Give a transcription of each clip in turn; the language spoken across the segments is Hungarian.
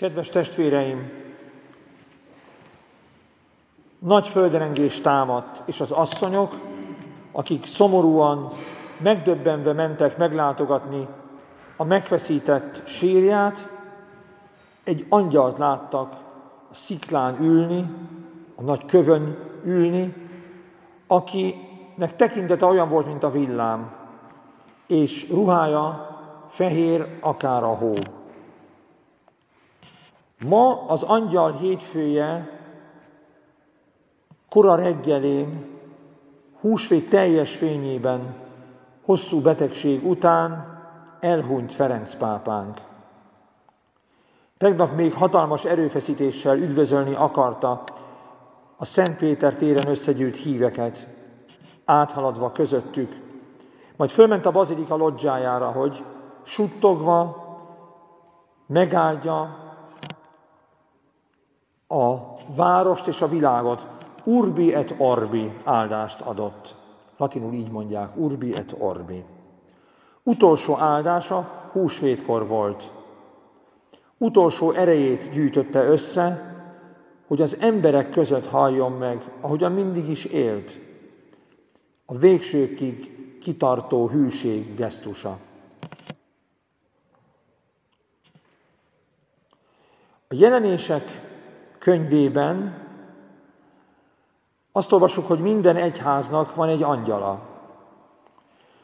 Kedves testvéreim, nagy földrengés támadt, és az asszonyok, akik szomorúan, megdöbbenve mentek meglátogatni a megfeszített sírját, egy angyalt láttak a sziklán ülni, a nagy kövön ülni, akinek tekintete olyan volt, mint a villám, és ruhája fehér, akár a hó. Ma az angyal hétfője kora reggelén, húsvét teljes fényében, hosszú betegség után elhunyt Ferenc pápánk. Tegnap még hatalmas erőfeszítéssel üdvözölni akarta a Szent Péter téren összegyűlt híveket, áthaladva közöttük. Majd fölment a bazilika lodzsájára, hogy suttogva megáldja a várost és a világot. Urbi et orbi áldást adott. Latinul így mondják, urbi et orbi. Utolsó áldása húsvétkor volt. Utolsó erejét gyűjtötte össze, hogy az emberek között halljon meg, ahogyan mindig is élt, a végsőkig kitartó hűség gesztusa. A Jelenések könyvében azt olvassuk, hogy minden egyháznak van egy angyala.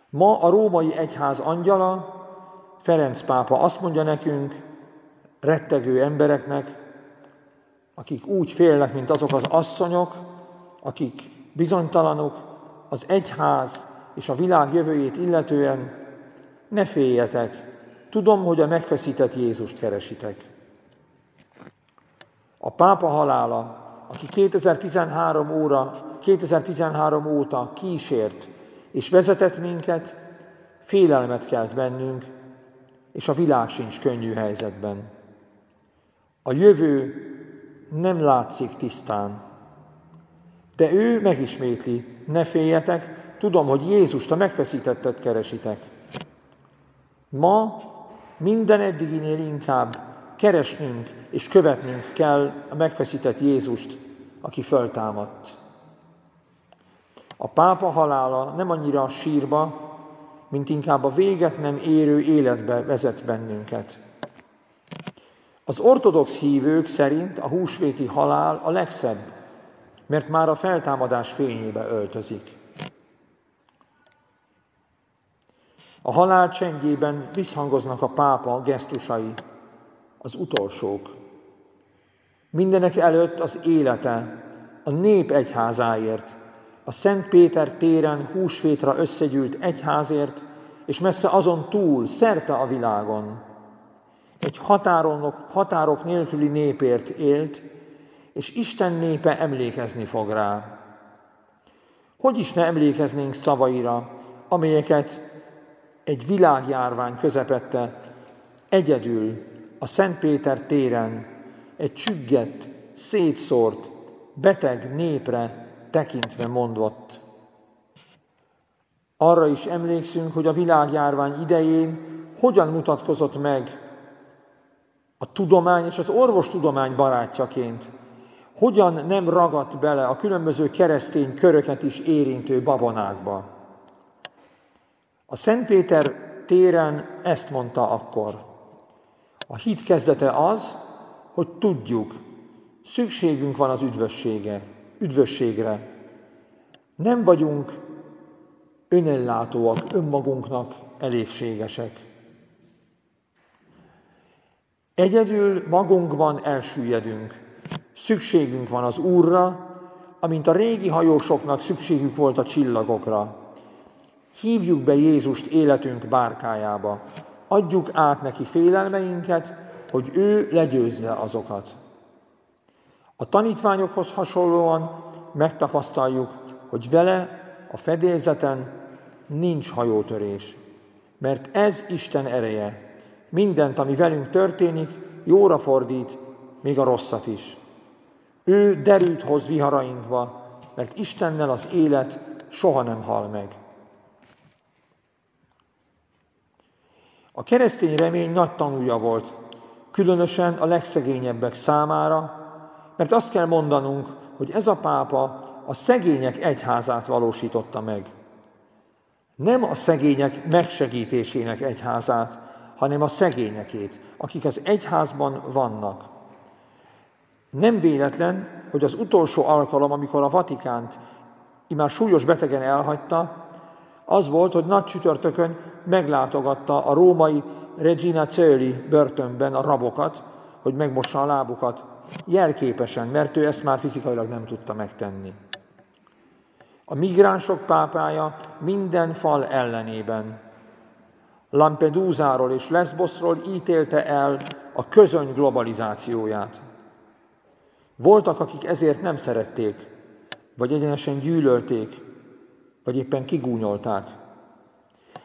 Ma a római egyház angyala, Ferenc pápa azt mondja nekünk, rettegő embereknek, akik úgy félnek, mint azok az asszonyok, akik bizonytalanok az egyház és a világ jövőjét illetően, ne féljetek, tudom, hogy a megfeszített Jézust keresitek. A pápa halála, aki 2013 óta kísért és vezetett minket, félelmet kelt bennünk, és a világ sincs könnyű helyzetben. A jövő nem látszik tisztán, de ő megismétli, ne féljetek, tudom, hogy Jézust, a megfeszítettet keresitek. Ma minden eddiginél inkább keresnünk és követnünk kell a megfeszített Jézust, aki föltámadt. A pápa halála nem annyira a sírba, mint inkább a véget nem érő életbe vezet bennünket. Az ortodox hívők szerint a húsvéti halál a legszebb, mert már a feltámadás fényébe öltözik. A halál csendjében visszhangoznak a pápa gesztusai, az utolsók. Mindenek előtt az élete, a nép egyházáért, a Szent Péter téren húsvétra összegyűlt egyházért, és messze azon túl, szerte a világon. Egy határok nélküli népért élt, és Isten népe emlékezni fog rá. Hogy is ne emlékeznénk szavaira, amelyeket egy világjárvány közepette egyedül a Szent Péter téren egy csüggett, szétszórt, beteg népre tekintve mondott. Arra is emlékszünk, hogy a világjárvány idején hogyan mutatkozott meg a tudomány és az orvostudomány barátjaként, hogyan nem ragadt bele a különböző keresztény köröket is érintő babonákba. A Szent Péter téren ezt mondta akkor. A hit kezdete az, hogy tudjuk, szükségünk van az üdvösségre. Nem vagyunk önellátóak, önmagunknak elégségesek. Egyedül magunkban elsüllyedünk. Szükségünk van az Úrra, amint a régi hajósoknak szükségük volt a csillagokra. Hívjuk be Jézust életünk bárkájába. Adjuk át neki félelmeinket, hogy ő legyőzze azokat. A tanítványokhoz hasonlóan megtapasztaljuk, hogy vele a fedélzeten nincs hajótörés, mert ez Isten ereje. Mindent, ami velünk történik, jóra fordít, még a rosszat is. Ő derűt hoz viharainkba, mert Istennel az élet soha nem hal meg. A keresztény remény nagy tanúja volt különösen a legszegényebbek számára, mert azt kell mondanunk, hogy ez a pápa a szegények egyházát valósította meg. Nem a szegények megsegítésének egyházát, hanem a szegényekét, akik az egyházban vannak. Nem véletlen, hogy az utolsó alkalom, amikor a Vatikánt immár súlyos betegen elhagyta, az volt, hogy nagy csütörtökön meglátogatta a római Regina Coeli börtönben a rabokat, hogy megmossa a lábukat, jelképesen, mert ő ezt már fizikailag nem tudta megtenni. A migránsok pápája minden fal ellenében Lampedusáról és Lesbosról ítélte el a közöny globalizációját. Voltak, akik ezért nem szerették, vagy egyenesen gyűlölték, vagy éppen kigúnyolták.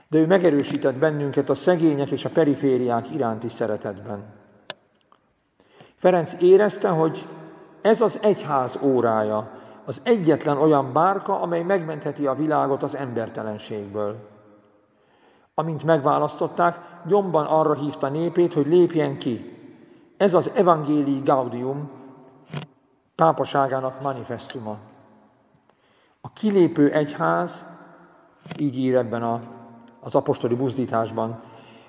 De ő megerősített bennünket a szegények és a perifériák iránti szeretetben. Ferenc érezte, hogy ez az egyház órája, az egyetlen olyan bárka, amely megmentheti a világot az embertelenségből. Amint megválasztották, nyomban arra hívta népét, hogy lépjen ki. Ez az Evangelii Gaudium, pápaságának manifestuma. A kilépő egyház, így ír ebben az apostoli buzdításban,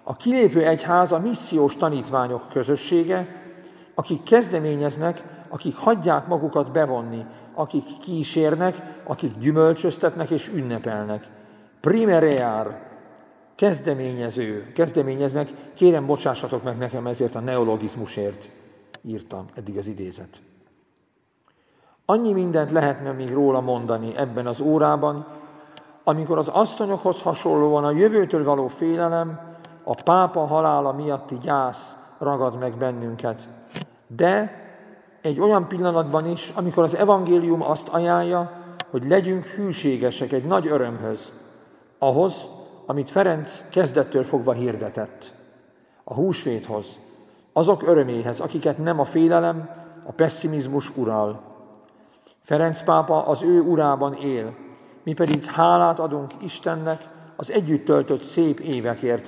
a kilépő egyház a missziós tanítványok közössége, akik kezdeményeznek, akik hagyják magukat bevonni, akik kísérnek, akik gyümölcsöztetnek és ünnepelnek. Primereár, kezdeményeznek, kérem, bocsássatok meg nekem ezért a neologizmusért írtam, eddig az idézet. Annyi mindent lehetne még róla mondani ebben az órában, amikor az asszonyokhoz hasonlóan a jövőtől való félelem, a pápa halála miatti gyász ragad meg bennünket. De egy olyan pillanatban is, amikor az evangélium azt ajánlja, hogy legyünk hűségesek egy nagy örömhöz, ahhoz, amit Ferenc kezdettől fogva hirdetett, a húsvéthoz, azok öröméhez, akiket nem a félelem, a pesszimizmus ural. Ferenc pápa az ő urában él, mi pedig hálát adunk Istennek az együtt töltött szép évekért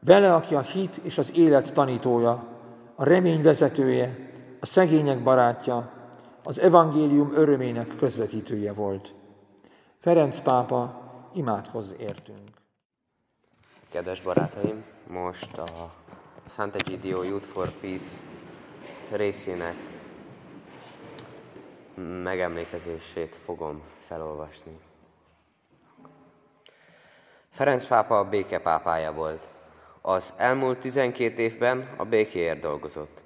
vele, aki a hit és az élet tanítója, a remény vezetője, a szegények barátja, az evangélium örömének közvetítője volt. Ferenc pápa, imádkozz értünk! Kedves barátaim, most a Sant'Egidio Youth for Peace részének megemlékezését fogom felolvasni. Ferenc pápa a béke pápája volt. Az elmúlt 12 évben a békéért dolgozott.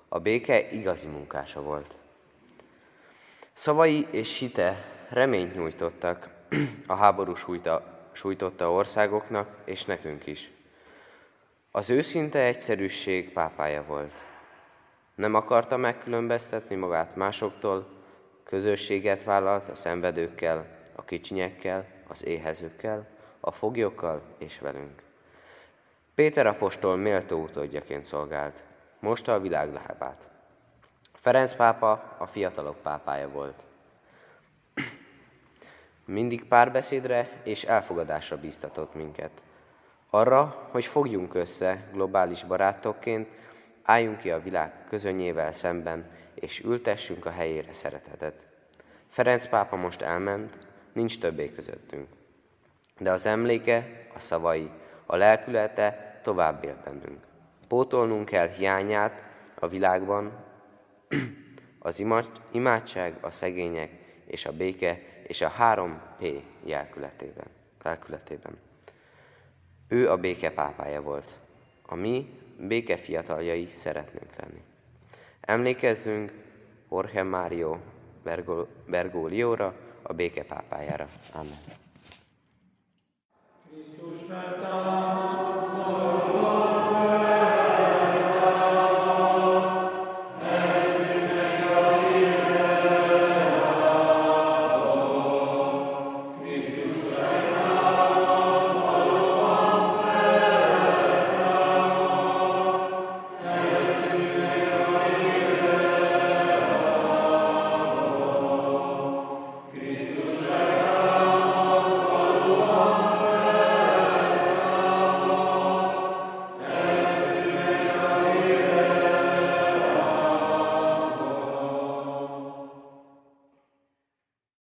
A béke igazi munkása volt. Szavai és hite reményt nyújtottak a háború sújtotta országoknak és nekünk is. Az őszinte egyszerűség pápája volt. Nem akarta megkülönböztetni magát másoktól, közösséget vállalt a szenvedőkkel, a kicsinyekkel, az éhezőkkel, a foglyokkal és velünk. Péter apostol méltó utódjaként szolgált, mosta a világ lábát. Ferenc pápa a fiatalok pápája volt. Mindig párbeszédre és elfogadásra bíztatott minket. Arra, hogy fogjunk össze globális barátokként, álljunk ki a világ közönyével szemben, és ültessünk a helyére szeretetet. Ferenc pápa most elment, nincs többé közöttünk. De az emléke, a szavai, a lelkülete tovább él bennünk. Pótolnunk kell hiányát a világban, az imádság, a szegények és a béke és a 3P lelkületében. Ő a béke pápája volt. A mi béke fiataljai szeretnénk lenni. Emlékezzünk Jorge Mário Bergoglióra, a béke pápájára. Amen.